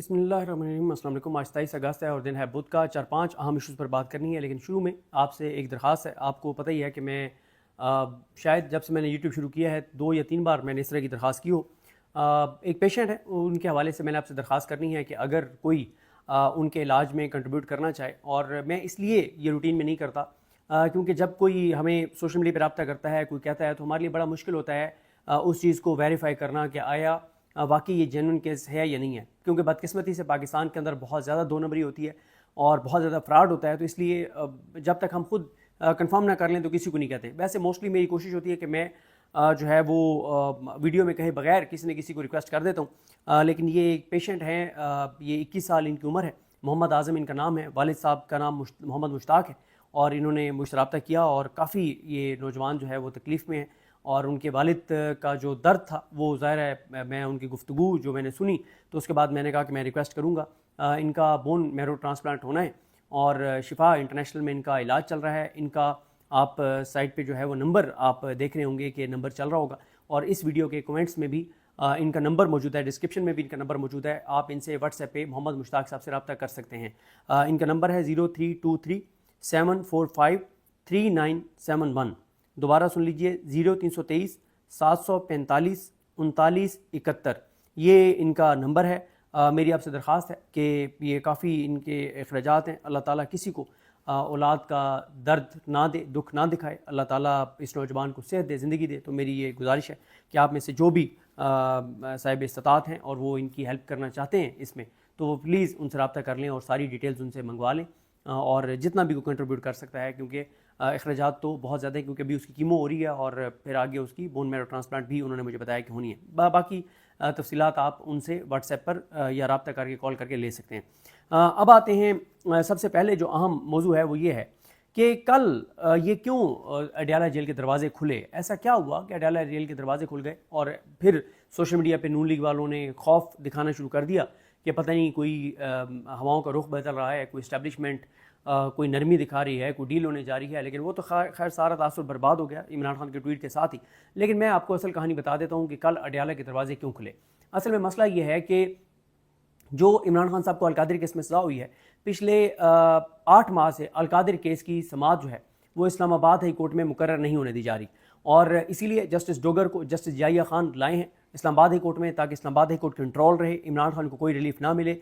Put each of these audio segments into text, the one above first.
بسم اللہ الرحمن الرحیم۔ السلام علیکم۔ آج 27 اگست ہے اور دن ہے بدھ کا۔ 4-5 اہم ایشوز پر بات کرنی ہے، لیکن شروع میں آپ سے ایک درخواست ہے۔ آپ کو پتہ ہی ہے کہ میں شاید جب سے میں نے یوٹیوب شروع کیا ہے 2 یا 3 بار میں نے اس طرح کی درخواست کی ہو۔ ایک پیشنٹ ہے، ان کے حوالے سے میں نے آپ سے درخواست کرنی ہے کہ اگر کوئی ان کے علاج میں کنٹریبیوٹ کرنا چاہے، اور میں اس لیے یہ روٹین میں نہیں کرتا کیونکہ جب کوئی ہمیں سوشل میڈیا پہ رابطہ کرتا ہے، کوئی کہتا ہے، تو ہمارے لیے بڑا مشکل ہوتا ہے اس چیز کو ویریفائی کرنا کہ آیا واقعی یہ جینوئن کیس ہے یا نہیں ہے، کیونکہ بدقسمتی سے پاکستان کے اندر بہت زیادہ 2 نمبری ہوتی ہے اور بہت زیادہ فراڈ ہوتا ہے، تو اس لیے جب تک ہم خود کنفرم نہ کر لیں تو کسی کو نہیں کہتے۔ ویسے موسٹلی میری کوشش ہوتی ہے کہ میں جو ہے وہ ویڈیو میں کہیں بغیر کسی نہ کسی کو ریکویسٹ کر دیتا ہوں، لیکن یہ ایک پیشنٹ ہیں، یہ 21 سال ان کی عمر ہے، محمد اعظم ان کا نام ہے، والد صاحب کا نام محمد مشتاق ہے، اور انہوں نے مجھ سے رابطہ کیا، اور کافی یہ نوجوان جو ہے وہ تکلیف میں ہے، اور ان کے والد کا جو درد تھا وہ ظاہر ہے میں ان کی گفتگو جو میں نے سنی تو اس کے بعد میں نے کہا کہ میں ریکویسٹ کروں گا۔ ان کا بون میرو ٹرانسپلانٹ ہونا ہے اور شفا انٹرنیشنل میں ان کا علاج چل رہا ہے۔ ان کا آپ سائٹ پہ جو ہے وہ نمبر آپ دیکھ رہے ہوں گے کہ نمبر چل رہا ہوگا، اور اس ویڈیو کے کومنٹس میں بھی ان کا نمبر موجود ہے، ڈسکرپشن میں بھی ان کا نمبر موجود ہے۔ آپ ان سے واٹس ایپ پہ محمد مشتاق صاحب سے رابطہ کر سکتے ہیں۔ ان کا نمبر ہے 0323-745-3971۔ دوبارہ سن لیجئے، 0323-745-3971۔ یہ ان کا نمبر ہے۔ میری آپ سے درخواست ہے کہ یہ کافی ان کے اخراجات ہیں، اللہ تعالیٰ کسی کو اولاد کا درد نہ دے، دکھ نہ دکھائے، اللہ تعالیٰ اس نوجوان کو صحت دے، زندگی دے۔ تو میری یہ گزارش ہے کہ آپ میں سے جو بھی صاحب استطاعت ہیں اور وہ ان کی ہیلپ کرنا چاہتے ہیں اس میں، تو وہ پلیز ان سے رابطہ کر لیں اور ساری ڈیٹیلز ان سے منگوا لیں، اور جتنا بھی کوئی کنٹریبیوٹ کر سکتا ہے، کیونکہ اخراجات تو بہت زیادہ ہیں، کیونکہ ابھی اس کی کیمو ہو رہی ہے اور پھر آگے اس کی بون میرو ٹرانسپلانٹ بھی انہوں نے مجھے بتایا کہ ہونی ہے۔ باقی تفصیلات آپ ان سے واٹس ایپ پر یا رابطہ کر کے کال کر کے لے سکتے ہیں۔ اب آتے ہیں، سب سے پہلے جو اہم موضوع ہے وہ یہ ہے کہ کل یہ کیوں اڈیالہ جیل کے دروازے کھلے؟ ایسا کیا ہوا کہ اڈیالہ جیل کے دروازے کھل گئے اور پھر سوشل میڈیا پہ نون لیگ والوں نے خوف دکھانا شروع کر دیا کہ پتہ نہیں کوئی ہواؤں کا رخ بدل رہا ہے، کوئی اسٹیبلشمنٹ کوئی نرمی دکھا رہی ہے، کوئی ڈیل ہونے جا رہی ہے، لیکن وہ تو خیر سارا تاثر برباد ہو گیا عمران خان کے ٹویٹ کے ساتھ ہی۔ لیکن میں آپ کو اصل کہانی بتا دیتا ہوں کہ کل اڈیالہ کے دروازے کیوں کھلے۔ اصل میں مسئلہ یہ ہے کہ جو عمران خان صاحب کو القادری کیس میں سزا ہوئی ہے، پچھلے 8 ماہ سے القادری کیس کی سماعت جو ہے وہ اسلام آباد ہائی کورٹ میں مقرر نہیں ہونے دی جا رہی، اور اسی لیے جسٹس ڈوگر کو جسٹس ضیاء خان لائے ہیں اسلام آباد ہائی کورٹ میں، تاکہ اسلام آباد ہائی کورٹ کنٹرول رہے، عمران خان کو کوئی ریلیف نہ ملے۔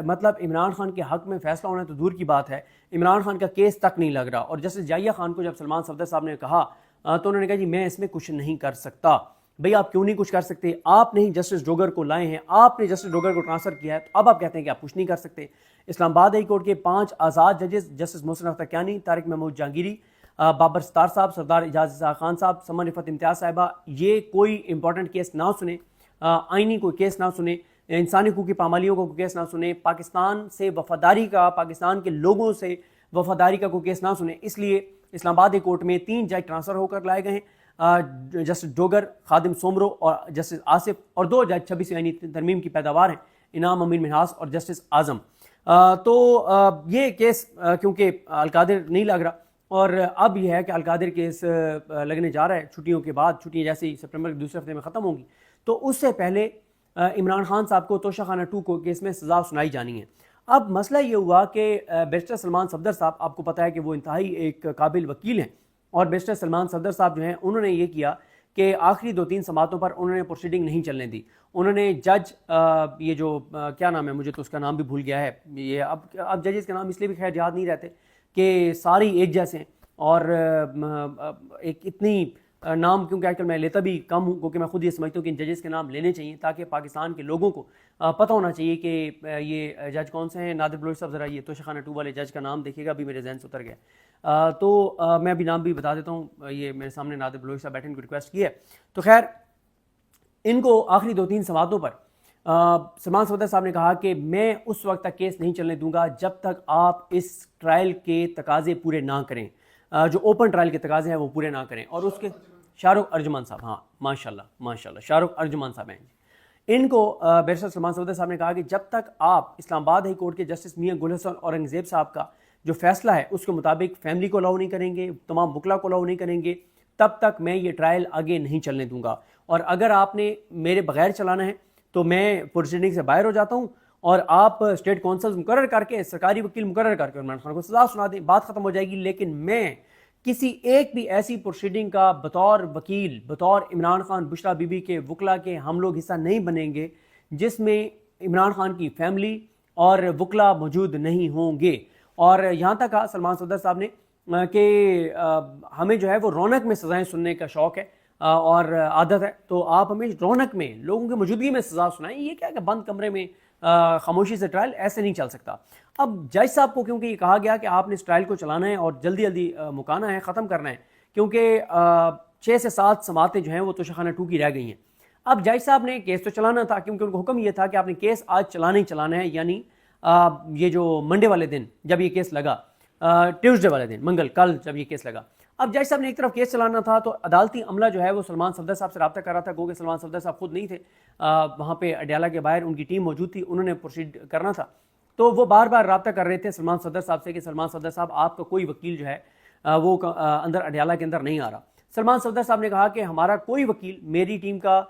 مطلب عمران خان کے حق میں فیصلہ ہونا تو دور کی بات ہے، عمران خان کا کیس تک نہیں لگ رہا۔ اور جسٹس ضیاء خان کو جب سلمان صفدر صاحب نے کہا تو انہوں نے کہا جی میں اس میں کچھ نہیں کر سکتا۔ بھئی آپ کیوں نہیں کچھ کر سکتے؟ آپ نے ہی جسٹس ڈوگر کو لائے ہیں، آپ نے جسٹس ڈوگر کو ٹرانسفر کیا ہے، تو اب آپ کہتے ہیں کہ آپ کچھ نہیں کر سکتے۔ اسلام آباد ہائی کورٹ کے 5 آزاد ججز، جسٹس محسن اختر کیانی، طارق محمود جہانگیری، بابر ستار صاحب، سردار اعجاز اسحاق خان صاحب، سمن رفعت امتیاز صاحبہ، یہ کوئی امپورٹنٹ کیس نہ سنیں، آئینی کوئی کیس نہ سنیں، انسانی حقوق کی پامالیوں کو کوئی کیس نہ سنیں، پاکستان سے وفاداری کا، پاکستان کے لوگوں سے وفاداری کا کوئی کیس نہ سنیں، اس لیے اسلام آباد ہائی کورٹ میں 3 جج ٹرانسفر ہو کر لائے گئے ہیں، جسٹس ڈوگر، خادم سومرو اور جسٹس آصف، اور 2 جج 26 یعنی ترمیم کی پیداوار ہیں، انعام امین منہاس اور جسٹس اعظم۔ تو یہ کیس کیونکہ القادر نہیں لگ رہا، اور اب یہ ہے کہ القادر کیس لگنے جا رہا ہے چھٹیوں کے بعد، چھٹیاں جیسے ہی سپٹمبر کے دوسرے ہفتے میں ختم ہوں گی، تو اس سے پہلے عمران خان صاحب کو توشہ خانہ 2 کو کیس میں سزا سنائی جانی ہے۔ اب مسئلہ یہ ہوا کہ بیرسٹر سلمان صفدر صاحب، آپ کو پتہ ہے کہ وہ انتہائی ایک قابل وکیل ہیں، اور بیرسٹر سلمان صفدر صاحب جو ہیں انہوں نے یہ کیا کہ آخری 2-3 سماعتوں پر انہوں نے پروسیڈنگ نہیں چلنے دی۔ انہوں نے جج یہ جو کیا نام ہے، مجھے تو اس کا نام بھی بھول گیا ہے، یہ اب ججز کے نام اس لیے بھی خیر یاد نہیں رہتے کہ ساری ایک جیسے ہیں، اور ایک اتنی نام کیونکہ آج کل میں لیتا بھی کم ہوں، کیونکہ میں خود یہ سمجھتا ہوں کہ ان ججز کے نام لینے چاہیے تاکہ پاکستان کے لوگوں کو پتہ ہونا چاہیے کہ یہ جج کون سے ہیں۔ نادر بلوچ صاحب، ذرا یہ توشہ خانہ 2 والے جج کا نام دیکھیے گا، ابھی میرے ذہن سے اتر گیا، تو میں ابھی نام بھی بتا دیتا ہوں، یہ میرے سامنے نادر بلوچ صاحب بیٹھے، ان کو ریکویسٹ کی ہے۔ تو خیر ان کو آخری 2-3 سماعتوں پر سلمان صفدر صاحب نے کہا کہ میں اس وقت تک کیس نہیں چلنے دوں گا جب تک آپ اس ٹرائل کے تقاضے پورے نہ کریں، جو اوپن ٹرائل کے تقاضے ہیں وہ پورے نہ کریں۔ اور اس کے شاہ رخ ارجمان صاحب، ہاں ماشاءاللہ شاہ رخ ارجمان صاحب ہیں، ان کو بیرسٹر سلمان صفدر صاحب نے کہا کہ جب تک آپ اسلام آباد ہائی کورٹ کے جسٹس میاں گل حسن اورنگزیب صاحب کا جو فیصلہ ہے اس کے مطابق فیملی کو الاؤ نہیں کریں گے، تمام وکلا کو الاؤ نہیں کریں گے، تب تک میں یہ ٹرائل آگے نہیں چلنے دوں گا، اور اگر آپ نے میرے بغیر چلانا ہے تو میں پروسیڈنگ سے باہر ہو جاتا ہوں، اور آپ اسٹیٹ کونسلز مقرر کر کے, سرکاری وکیل مقرر کر کے عمران خان کو سزا سنا دیں, بات ختم ہو جائے گی. لیکن میں کسی ایک بھی ایسی پروسیڈنگ کا بطور وکیل, بطور عمران خان بشرا بی بی کے وکلا کے ہم لوگ حصہ نہیں بنیں گے جس میں عمران خان کی فیملی اور وکلا موجود نہیں ہوں گے. اور یہاں تک کہا سلمان صفدر صاحب نے کہ ہمیں جو ہے وہ رونق میں سزائیں سننے کا شوق ہے اور عادت ہے, تو آپ ہمیں رونق میں لوگوں کی موجودگی میں سزا سنائیں. یہ کیا کہ بند کمرے میں خاموشی سے ٹرائل ایسے نہیں چل سکتا. اب جج صاحب کو کیونکہ یہ کہا گیا کہ آپ نے اس ٹرائل کو چلانا ہے اور جلدی جلدی مکانا ہے, ختم کرنا ہے, کیونکہ 6 سے 7 سماعتیں جو ہیں وہ توشہ خانہ 2 کی رہ گئی ہیں. اب جج صاحب نے کیس تو چلانا تھا کیونکہ ان کو حکم یہ تھا کہ آپ نے کیس آج چلانا ہی چلانا ہے, یعنی یہ جو منڈے والے دن جب یہ کیس لگا, ٹیوزڈے والے دن منگل کل جب یہ کیس لگا, اب جج صاحب نے ایک طرف کیس چلانا تھا تو عدالتی عملہ جو ہے وہ سلمان صفدر صاحب سے رابطہ کر رہا تھا, گو کہ سلمان صفدر صاحب خود نہیں تھے وہاں پہ, اڈیالہ کے باہر ان کی ٹیم موجود تھی, انہوں نے پروسیڈ کرنا تھا. تو وہ بار بار رابطہ کر رہے تھے سلمان صفدر صاحب سے کہ سلمان صفدر صاحب آپ کا کوئی وکیل جو ہے وہ اندر اڈیالہ کے اندر نہیں آ رہا. سلمان صفدر صاحب نے کہا کہ ہمارا کوئی وکیل, میری ٹیم کا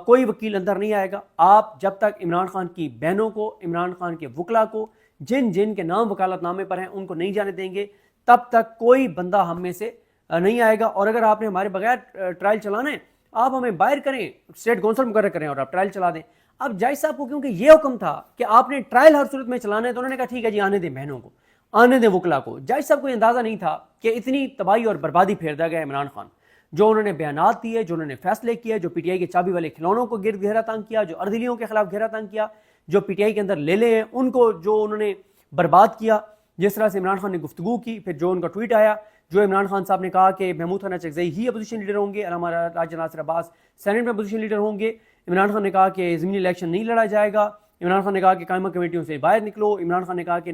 کوئی وکیل اندر نہیں آئے گا, آپ جب تک عمران خان کی بہنوں کو, عمران خان کے وکلا کو, جن جن کے نام وکالت نامے پر ہیں ان کو نہیں جانے دیں گے, تب تک کوئی بندہ ہم میں سے نہیں آئے گا. اور اگر آپ نے ہمارے بغیر ٹرائل چلانا ہے آپ ہمیں باہر کریں, اسٹیٹ کونسل مقرر کریں اور آپ ٹرائل چلا دیں. اب جج صاحب کو کیونکہ یہ حکم تھا کہ آپ نے ٹرائل ہر صورت میں چلانا ہے تو انہوں نے کہا ٹھیک ہے جی آنے دیں بہنوں کو, آنے دیں وکلا کو. جج صاحب کو یہ اندازہ نہیں تھا کہ اتنی تباہی اور بربادی پھیر دیا گیا عمران خان, جو انہوں نے بیانات دیے, جو انہوں نے فیصلے کیے, جو پی ٹی آئی کے چابی والے کھلونوں کو گرد گھیرا تنگ کیا, جو اردلیوں کے خلاف گھیرا تنگ کیا, جو پی ٹی آئی کے اندر لے لے ہیں ان کو جو انہوں نے برباد کیا, جس طرح سے عمران خان نے گفتگو کی, پھر جو ان کا ٹویٹ آیا, جو عمران خان صاحب نے کہا کہ محمود خان اچکزئی ہی اپوزیشن لیڈر ہوں گے, علامہ راجہ ناصر عباس سینیٹ میں اپوزیشن لیڈر ہوں گے. عمران خان نے کہا کہ ضمنی الیکشن نہیں لڑا جائے گا. عمران خان نے کہا کہ قائمہ کمیٹیوں سے باہر نکلو. عمران خان نے کہا کہ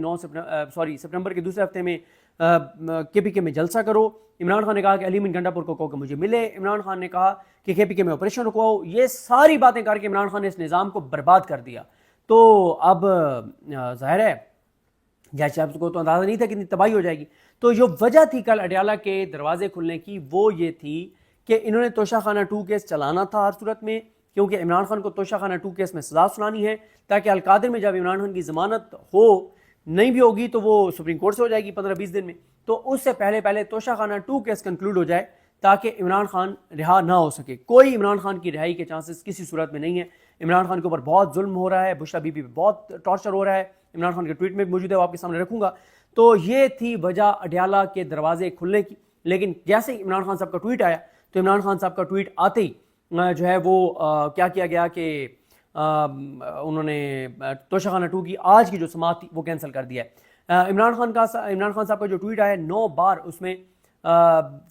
سپٹمبر کے دوسرے ہفتے میں کے پی کے میں جلسہ کرو. عمران خان نے کہا کہ علی من گنڈا پور کو کہو کہ مجھے ملے. عمران خان نے کہا کہ کے پی کے میں آپریشن رکواؤ. یہ ساری باتیں کر کے عمران خان نے اس نظام کو برباد کر دیا. تو اب ظاہر ہے جج صاحب کو تو اندازہ نہیں تھا کہ اتنی تباہی ہو جائے گی. تو جو وجہ تھی کل اڈیالہ کے دروازے کھلنے کی وہ یہ تھی کہ انہوں نے توشہ خانہ 2 کیس چلانا تھا ہر صورت میں, کیونکہ عمران خان کو توشہ خانہ 2 کیس میں سزا سنانی ہے, تاکہ القادر میں جب عمران خان کی ضمانت ہو, نہیں بھی ہوگی تو وہ سپریم کورٹ سے ہو جائے گی 15-20 دن میں, تو اس سے پہلے توشہ خانہ 2 کیس کنکلوڈ ہو جائے تاکہ عمران خان رہا نہ ہو سکے. کوئی عمران خان کی رہائی کے چانسز کسی صورت میں نہیں ہے. عمران خان کے اوپر بہت ظلم ہو رہا ہے, بشرا بی بی پہ بہت ٹارچر ہو رہا ہے. عمران خان کے ٹویٹ میں موجود ہے, وہ آپ کے سامنے رکھوں گا. تو یہ تھی وجہ اڈیالہ کے دروازے کھلنے کی. لیکن جیسے ہی عمران خان صاحب کا ٹویٹ آیا تو عمران خان صاحب کا ٹویٹ آتے ہی جو ہے وہ کیا کیا گیا کہ انہوں نے توشہ خانہ 2 کی آج کی جو سماعت تھی وہ کینسل کر دیا ہے. عمران خان صاحب کا جو ٹویٹ آیا 9 بار اس میں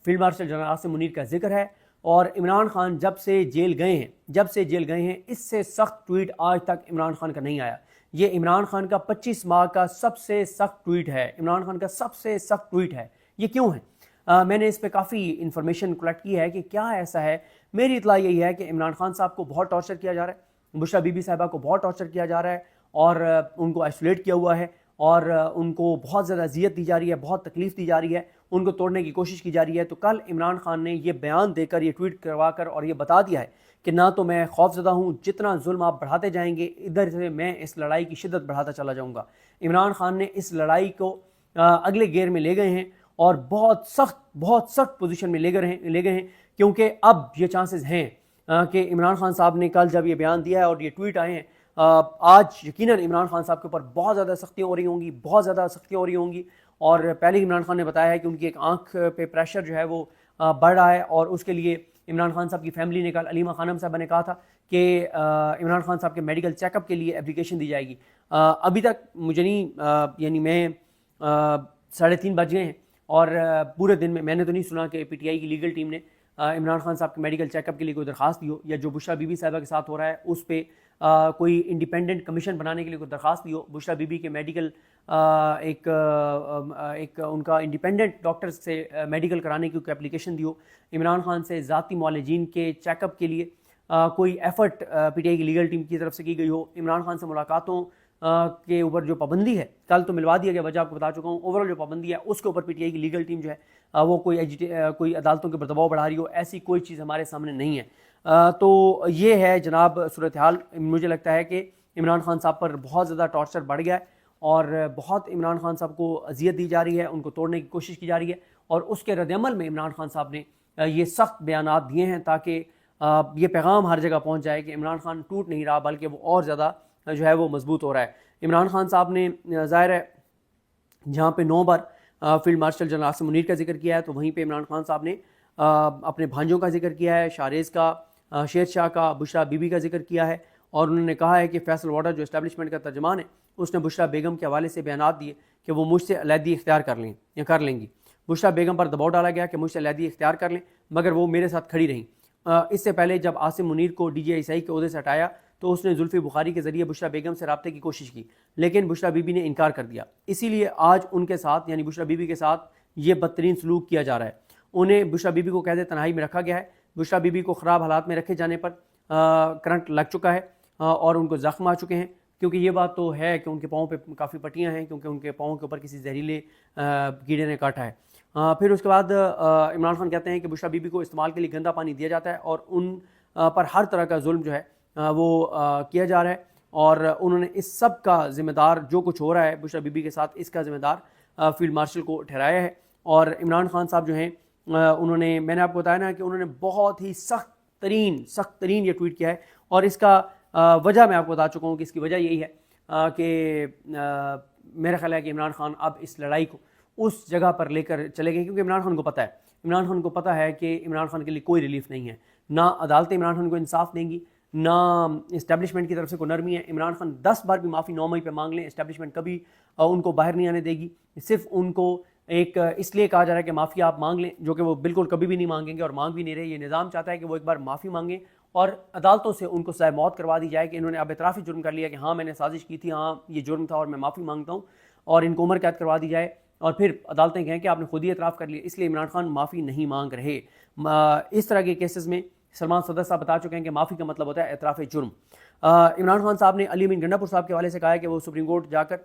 field marshal general Asim Munir کا ذکر ہے. اور عمران خان جب سے جیل گئے ہیں اس سے سخت ٹویٹ آج تک عمران خان کا نہیں آیا. یہ عمران خان کا 25 ماہ کا سب سے سخت ٹویٹ ہے. عمران خان کا سب سے سخت ٹویٹ ہے. یہ کیوں ہے؟ میں نے اس پہ کافی انفارمیشن کلیکٹ کی ہے کہ کیا ایسا ہے. میری اطلاع یہی ہے کہ عمران خان صاحب کو بہت ٹارچر کیا جا رہا ہے, بشرا بی بی صاحبہ کو بہت ٹارچر کیا جا رہا ہے اور ان کو آئسولیٹ کیا ہوا ہے اور ان کو بہت زیادہ اذیت دی جا رہی ہے, بہت تکلیف دی جا رہی ہے, ان کو توڑنے کی کوشش کی جا رہی ہے. تو کل عمران خان نے یہ بیان دے کر, یہ ٹویٹ کروا کر اور یہ بتا دیا ہے کہ نہ تو میں خوف زدہ ہوں, جتنا ظلم آپ بڑھاتے جائیں گے ادھر سے میں اس لڑائی کی شدت بڑھاتا چلا جاؤں گا. عمران خان نے اس لڑائی کو اگلے گیئر میں لے گئے ہیں اور بہت سخت پوزیشن میں لے گئے ہیں کیونکہ اب یہ چانسز ہیں کہ عمران خان صاحب نے کل جب یہ بیان دیا ہے اور یہ ٹویٹ آئے ہیں, آج یقیناً عمران خان صاحب کے اوپر بہت زیادہ سختیاں ہو رہی ہوں گی. اور پہلے عمران خان نے بتایا ہے کہ ان کی ایک آنکھ پہ پریشر جو ہے وہ بڑھ رہا ہے اور اس کے لیے عمران خان صاحب کی فیملی نے کل علیمہ خانم صاحبہ نے کہا تھا کہ عمران خان صاحب کے میڈیکل چیک اپ کے لیے اپلیکیشن دی جائے گی. ابھی تک مجھے نہیں, یعنی میں 3:30 بج گئے ہیں اور پورے دن میں نے تو نہیں سنا کہ پی ٹی آئی کی لیگل ٹیم نے عمران خان صاحب کے میڈیکل چیک اپ کے لیے کوئی درخواست دی ہو, یا جو بشرا بی بی صاحبہ کے ساتھ ہو رہا ہے اس پہ کوئی انڈیپینڈنٹ کمیشن بنانے کے لیے کوئی درخواست دی ہو. بشرا بی بی کے میڈیکل ایک ان کا انڈیپینڈنٹ ڈاکٹر سے میڈیکل کرانے کی کوئی اپلیکیشن دی ہو. عمران خان سے ذاتی معالجین کے چیک اپ کے لیے کوئی ایفرٹ پی ٹی آئی کی لیگل ٹیم کی طرف سے کی گئی ہو. عمران خان سے ملاقاتوں کے اوپر جو پابندی ہے, کل تو ملوا دیا گیا, وجہ آپ کو بتا چکا ہوں. اوورال جو پابندی ہے اس کے اوپر پی ٹی آئی کی لیگل ٹیم جو ہے وہ کوئی عدالتوں کے اوپر دباؤ بڑھا رہی ہو, ایسی کوئی چیز ہمارے سامنے نہیں ہے. تو یہ ہے جناب صورتحال. مجھے لگتا ہے کہ عمران خان صاحب پر بہت زیادہ ٹارچر بڑھ گیا ہے اور بہت عمران خان صاحب کو اذیت دی جا رہی ہے، ان کو توڑنے کی کوشش کی جا رہی ہے، اور اس کے رد عمل میں عمران خان صاحب نے یہ سخت بیانات دیے ہیں تاکہ یہ پیغام ہر جگہ پہنچ جائے کہ عمران خان ٹوٹ نہیں رہا بلکہ وہ اور زیادہ جو ہے وہ مضبوط ہو رہا ہے۔ عمران خان صاحب نے ظاہر ہے جہاں پہ 9 بار field marshal general Asim Munir کا ذکر کیا ہے تو وہیں پہ عمران خان صاحب نے اپنے بھانجوں کا ذکر کیا ہے، شاریز کا، شیر شاہ کا، بشرا بی بی کا ذکر کیا ہے، اور انہوں نے کہا ہے کہ فیصل واڈر جو اسٹیبلشمنٹ کا ترجمان ہے اس نے بشرا بیگم کے حوالے سے بیانات دیے کہ وہ مجھ سے علیحدگی اختیار کر لیں گی۔ بشرا بیگم پر دباؤ ڈالا گیا کہ مجھ سے علیحدگی اختیار کر لیں، مگر وہ میرے ساتھ کھڑی رہیں۔ اس سے پہلے جب عاصم منیر کو ڈی جی آئی سی کے عہدے سے ہٹایا تو اس نے زلفی بخاری کے ذریعے بشرا بیگم سے رابطے کی کوشش کی، لیکن بشرا بی بی نے انکار کر دیا۔ اسی لیے آج ان کے ساتھ یعنی بشرا بی بی کے ساتھ یہ بدترین سلوک کیا جا رہا ہے۔ انہیں بشرا بی بی کو قید تنہائی میں رکھا گیا ہے۔ بشرا بی بی کو خراب حالات میں رکھے جانے پر کرنٹ لگ چکا ہے اور ان کو زخم آ چکے ہیں، کیونکہ یہ بات تو ہے کہ ان کے پاؤں پہ کافی پٹیاں ہیں کیونکہ ان کے پاؤں کے اوپر کسی زہریلے کیڑے نے کاٹا ہے۔ پھر اس کے بعد عمران خان کہتے ہیں کہ بشرا بی بی کو استعمال کے لیے گندا پانی دیا جاتا ہے اور ان پر ہر طرح کا ظلم جو ہے وہ کیا جا رہا ہے، اور انہوں نے اس سب کا ذمہ دار جو کچھ ہو رہا ہے بشرا بی بی کے ساتھ اس کا ذمہ دار فیلڈ مارشل کو ٹھہرایا ہے۔ اور عمران خان صاحب جو ہیں انہوں نے، میں نے آپ کو بتایا نا کہ انہوں نے بہت ہی سخت ترین یہ ٹویٹ کیا ہے، اور اس کا وجہ میں آپ کو بتا چکا ہوں کہ اس کی وجہ یہی ہے کہ میرا خیال ہے کہ عمران خان اب اس لڑائی کو اس جگہ پر لے کر چلے گئے، کیونکہ عمران خان کو پتہ ہے کہ عمران خان کے لیے کوئی ریلیف نہیں ہے، نہ عدالتیں عمران خان کو انصاف دیں گی، نہ اسٹیبلشمنٹ کی طرف سے کوئی نرمی ہے۔ عمران خان 10 بار بھی معافی 9 مئی پہ مانگ لیں، اسٹیبلشمنٹ کبھی ان کو باہر نہیں آنے دے گی، صرف ان کو ایک اس لیے کہا جا رہا ہے کہ معافی آپ مانگ لیں، جو کہ وہ بالکل کبھی بھی نہیں مانگیں گے اور مانگ بھی نہیں رہے۔ یہ نظام چاہتا ہے کہ وہ ایک بار معافی مانگیں اور عدالتوں سے ان کو سزائے موت کروا دی جائے کہ انہوں نے اب اعتراف جرم کر لیا کہ ہاں میں نے سازش کی تھی، ہاں یہ جرم تھا اور میں معافی مانگتا ہوں، اور ان کو عمر قید کروا دی جائے اور پھر عدالتیں کہیں کہ آپ نے خود ہی اعتراف کر لیا۔ اس لیے عمران خان معافی نہیں مانگ رہے۔ اس طرح کے کیسز میں سلمان صدر صاحب بتا چکے ہیں کہ معافی کا مطلب ہوتا ہے اعتراف جرم۔ عمران خان صاحب نے علی امین گنڈا پور صاحب کے حوالے سے کہا ہے کہ وہ سپریم کورٹ جا کر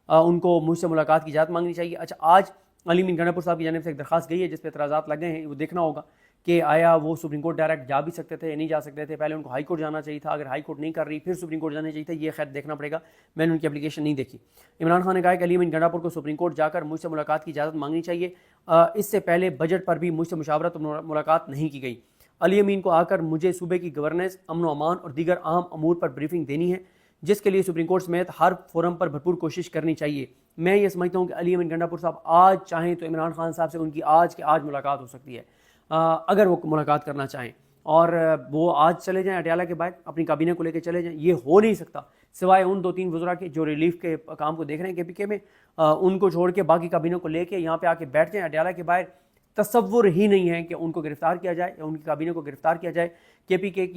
ان کو مجھ سے ملاقات کی اجازت مانگنی چاہیے۔ اچھا، آج علی امین گنڈا پور صاحب کی جانب سے ایک درخواست گئی ہے جس پہ اعتراضات لگ گئے ہیں، وہ دیکھنا ہوگا کہ آیا وہ سپریم کورٹ ڈائریکٹ جا بھی سکتے تھے یا نہیں جا سکتے تھے۔ پہلے ان کو ہائی کورٹ جانا چاہیے تھا، اگر ہائی کورٹ نہیں کر رہی پھر سپریم کورٹ جانا چاہیے تھا، یہ خیر دیکھنا پڑے گا، میں نے ان کی اپلیکیشن نہیں دیکھی۔ عمران خان نے کہا کہ علی امین گنڈا پور کو سپریم کورٹ جا کر مجھ سے ملاقات کی اجازت مانگنی چاہیے۔ اس سے پہلے بجٹ پر بھی مجھ سے مشاورت اور ملاقات نہیں کی گئی۔ علی امین کو آ کر مجھے صوبے کی گورننس، امن و امان اور دیگر اہم امور پر بریفنگ دینی ہے، جس کے لیے سپریم کورٹ سمیت ہر فورم پر بھرپور کوشش کرنی چاہیے۔ میں یہ سمجھتا ہوں کہ علی امین گنڈا پور صاحب آج چاہیں تو عمران خان صاحب سے ان کی آج کے آج ملاقات ہو سکتی ہے، اگر وہ ملاقات کرنا چاہیں، اور وہ آج چلے جائیں اٹیالہ کے باہر اپنی کابینہ کو لے کے چلے جائیں۔ یہ ہو نہیں سکتا سوائے ان 2-3 وزراء کے جو ریلیف کے کام کو دیکھ رہے ہیں کے پی کے میں، ان کو چھوڑ کے باقی کابینہ کو لے کے یہاں پہ آ کے بیٹھ جائیں اٹیالہ کے باہر۔ تصور ہی نہیں ہے کہ ان کو گرفتار کیا جائے یا ان کی کابینہ کو گرفتار کیا جائے۔ کے پی کے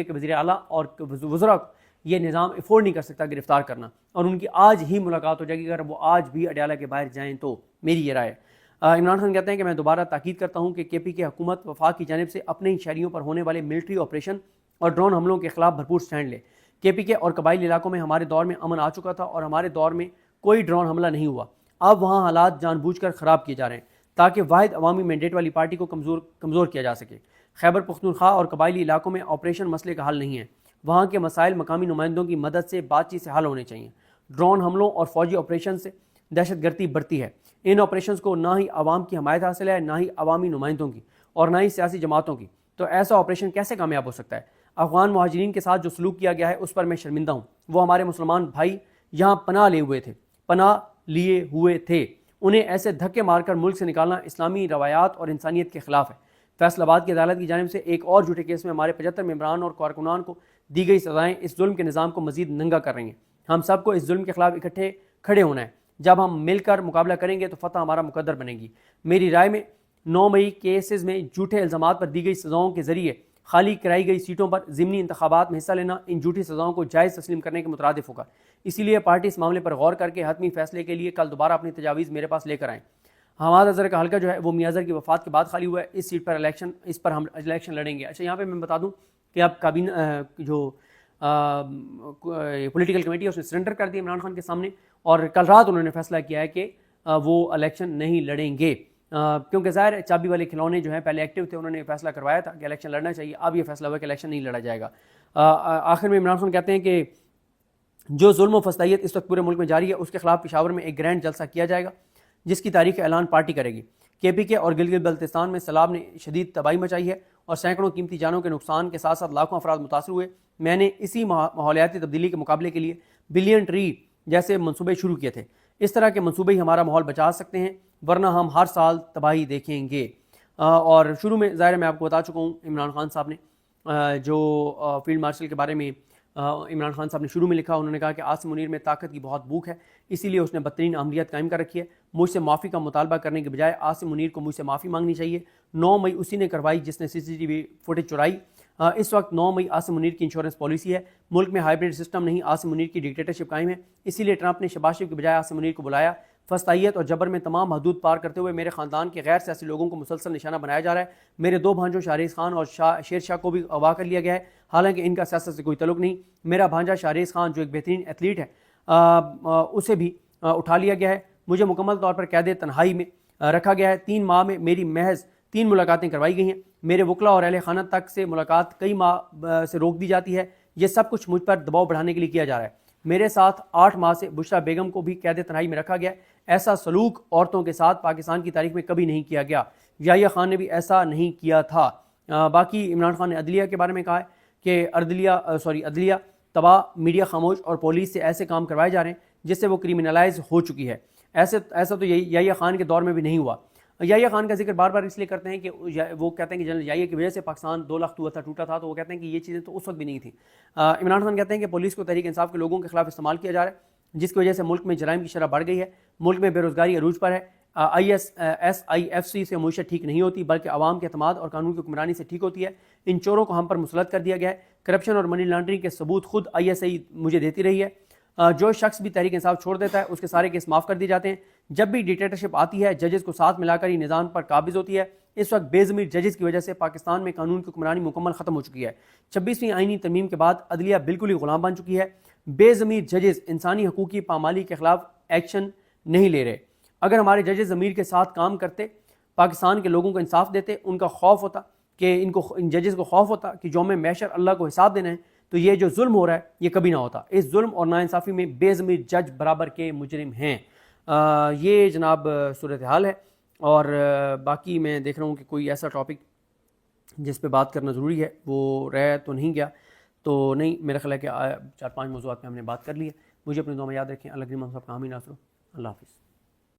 کے وزیر اعلیٰ اور وزراء کو یہ نظام افورڈ نہیں کر سکتا گرفتار کرنا، اور ان کی آج ہی ملاقات ہو جائے گی اگر وہ آج بھی اٹیالہ کے باہر جائیں تو، میری یہ رائے ہے۔ عمران خان کہتے ہیں کہ میں دوبارہ تاکید کرتا ہوں کہ کے پی کے حکومت وفاق کی جانب سے اپنے ہی شہریوں پر ہونے والے ملٹری آپریشن اور ڈرون حملوں کے خلاف بھرپور سٹینڈ لے۔ کے پی کے اور قبائلی علاقوں میں ہمارے دور میں امن آ چکا تھا اور ہمارے دور میں کوئی ڈرون حملہ نہیں ہوا، اب وہاں حالات جان بوجھ کر خراب کیے جا رہے ہیں تاکہ واحد عوامی مینڈیٹ والی پارٹی کو کمزور کیا جا سکے۔ خیبر پختونخوا اور قبائلی علاقوں میں آپریشن مسئلے کا حل نہیں ہے، وہاں کے مسائل مقامی نمائندوں کی مدد سے بات چیت سے حل ہونے چاہیے۔ ڈرون حملوں اور فوجی آپریشن سے دہشت گردی بڑھتی ہے، ان آپریشنز کو نہ ہی عوام کی حمایت حاصل ہے، نہ ہی عوامی نمائندوں کی اور نہ ہی سیاسی جماعتوں کی، تو ایسا آپریشن کیسے کامیاب ہو سکتا ہے؟ افغان مہاجرین کے ساتھ جو سلوک کیا گیا ہے اس پر میں شرمندہ ہوں۔ وہ ہمارے مسلمان بھائی یہاں پناہ لیے ہوئے تھے، انہیں ایسے دھکے مار کر ملک سے نکالنا اسلامی روایات اور انسانیت کے خلاف ہے۔ فیصل آباد کی عدالت کی جانب سے ایک اور جھوٹے کیس میں ہمارے 75 ممبران اور کارکنان کو دی گئی سزائیں اس ظلم کے نظام کو مزید ننگا کر رہی ہیں۔ ہم سب کو اس ظلم کے خلاف اکٹھے کھڑے ہونا ہے۔ جب ہم مل کر مقابلہ کریں گے تو فتح ہمارا مقدر بنے گی۔ میری رائے میں 9 مئی کیسز میں جھوٹے الزامات پر دی گئی سزاؤں کے ذریعے خالی کرائی گئی سیٹوں پر ضمنی انتخابات میں حصہ لینا ان جھوٹی سزاؤں کو جائز تسلیم کرنے کے مترادف ہوگا۔ اسی لیے پارٹی اس معاملے پر غور کر کے حتمی فیصلے کے لیے کل دوبارہ اپنی تجاویز میرے پاس لے کر آئیں۔ حماد اظہر کا حلقہ جو ہے وہ میاں اظہر کی وفات کے بعد خالی ہوا ہے، اس سیٹ پر اس پر ہم الیکشن لڑیں گے۔ اچھا، یہاں پہ میں بتا دوں کہ اب کابینہ جو پولیٹیکل کمیٹی ہے اس نے سرنڈر کر دیا عمران خان کے سامنے، اور کل رات انہوں نے فیصلہ کیا ہے کہ وہ الیکشن نہیں لڑیں گے، کیونکہ ظاہر چابی والے کھلونے جو ہیں پہلے ایکٹیو تھے، انہوں نے فیصلہ کروایا تھا کہ الیکشن لڑنا چاہیے، اب یہ فیصلہ ہوا کہ الیکشن نہیں لڑا جائے گا۔ آخر میں عمران خان کہتے ہیں کہ جو ظلم و فسادیت اس وقت پورے ملک میں جاری ہے اس کے خلاف پشاور میں ایک گرینڈ جلسہ کیا جائے گا جس کی تاریخ کا اعلان پارٹی کرے گی۔ کے پی کے اور گلگت بلتستان میں سیلاب نے شدید تباہی مچائی ہے اور سینکڑوں قیمتی جانوں کے نقصان کے ساتھ ساتھ لاکھوں افراد متاثر ہوئے۔ میں نے اسی ماحولیاتی تبدیلی کے مقابلے کے لیے بلین ٹری جیسے منصوبے شروع کیے تھے۔ اس طرح کے منصوبے ہی ہمارا ماحول بچا سکتے ہیں، ورنہ ہم ہر سال تباہی دیکھیں گے۔ اور شروع میں ظاہر میں آپ کو بتا چکا ہوں عمران خان صاحب نے جو فیلڈ مارشل کے بارے میں عمران خان صاحب نے شروع میں لکھا، انہوں نے کہا کہ عاصم منیر میں طاقت کی بہت بھوک ہے، اسی لیے اس نے بدترین عملیات قائم کر رکھی ہے۔ مجھ سے معافی کا مطالبہ کرنے کے بجائے عاصم منیر کو مجھ سے معافی مانگنی چاہیے۔ 9 مئی اسی نے کروائی جس نے CCTV فوٹیج چرائی۔ اس وقت 9 مئی عاصم منیر کی انشورنس پالیسی ہے۔ ملک میں ہائیبریڈ سسٹم نہیں، عاصم منیر کی ڈکٹیٹرشپ قائم ہے، اسی لیے ٹرمپ نے شہباز شریف کے بجائے عاصم منیر کو بلایا۔ فسطائیت اور جبر میں تمام حدود پار کرتے ہوئے میرے خاندان کے غیر سیاسی لوگوں کو مسلسل نشانہ بنایا جا رہا ہے۔ میرے 2 بھانجوں شاہریز خان اور شیر شاہ کو بھی اغوا کر لیا گیا ہے، حالانکہ ان کا سیاست سے کوئی تعلق نہیں۔ میرا بھانجا شاہریز خان جو ایک بہترین ایتھلیٹ ہے اسے بھی اٹھا لیا گیا ہے۔ مجھے مکمل طور پر قید تنہائی میں رکھا گیا ہے۔ 3 ماہ میں میری محض 3 ملاقاتیں کروائی گئی ہیں۔ میرے وکلاء اور اہل خانہ تک سے ملاقات کئی ماہ سے روک دی جاتی ہے۔ یہ سب کچھ مجھ پر دباؤ بڑھانے کے لیے کیا جا رہا ہے۔ میرے ساتھ 8 ماہ سے بشرا بیگم کو بھی قید تنہائی میں رکھا گیا ہے۔ ایسا سلوک عورتوں کے ساتھ پاکستان کی تاریخ میں کبھی نہیں کیا گیا۔ یحییٰ خان نے بھی ایسا نہیں کیا تھا۔ باقی عمران خان نے عدلیہ کے بارے میں کہا ہے کہ عدلیہ تباہ، میڈیا خاموش اور پولیس سے ایسے کام کروائے جا رہے ہیں جس سے وہ کرمنلائز ہو چکی ہے۔ ایسا تو یحییٰ خان کے دور میں بھی نہیں ہوا۔ یحییٰ خان کا ذکر بار بار اس لیے کرتے ہیں کہ وہ کہتے ہیں کہ جنرل یحییٰ کی وجہ سے پاکستان 2 لاکھ ٹوٹا تھا، تو وہ کہتے ہیں کہ یہ چیزیں تو اس وقت بھی نہیں تھیں۔ عمران خان کہتے ہیں کہ پولیس کو تحریک انصاف کے لوگوں کے خلاف استعمال کیا جا رہا ہے، جس کی وجہ سے ملک میں جرائم کی شرح بڑھ گئی ہے، ملک میں بے روزگاری عروج پر ہے۔ ISIFC سے معیشت ٹھیک نہیں ہوتی بلکہ عوام کے اعتماد اور قانون کی حکمرانی سے ٹھیک ہوتی ہے۔ ان چوروں کو ہم پر مسلط کر دیا گیا ہے۔ کرپشن اور منی لانڈرنگ کے ثبوت خود ISI مجھے دیتی رہی ہے۔ جو شخص بھی تحریک انصاف چھوڑ دیتا ہے اس کے سارے کیس معاف کر دیے جاتے ہیں۔ جب بھی ڈکٹیٹرشپ آتی ہے ججز کو ساتھ ملا کر ہی نظام پر قابض ہوتی ہے۔ اس وقت بے ضمیر ججز کی وجہ سے پاکستان میں قانون کی حکمرانی مکمل ختم ہو چکی ہے۔ 26ویں آئینی ترمیم کے بعد عدلیہ بالکل ہی غلام بن چکی ہے۔ بے ضمیر ججز انسانی حقوق کی پامالی کے خلاف ایکشن نہیں لے رہے۔ اگر ہمارے ججز ضمیر کے ساتھ کام کرتے، پاکستان کے لوگوں کو انصاف دیتے، ان کا خوف ہوتا کہ ان ججز کو خوف ہوتا کہ یوم محشر اللہ کو حساب دینا ہے، تو یہ جو ظلم ہو رہا ہے یہ کبھی نہ ہوتا۔ اس ظلم اور ناانصافی میں بے ضمیر جج برابر کے مجرم ہیں۔ یہ جناب صورتحال ہے، اور باقی میں دیکھ رہا ہوں کہ کوئی ایسا ٹاپک جس پہ بات کرنا ضروری ہے وہ رہ تو نہیں گیا، تو نہیں، میرا خیال ہے کہ 4-5 موضوعات پہ ہم نے بات کر لی ہے۔ مجھے اپنی دعا میں یاد رکھیں۔ اللہ کریم ہم سب کا حامی ناصر ہو۔ اللہ حافظ۔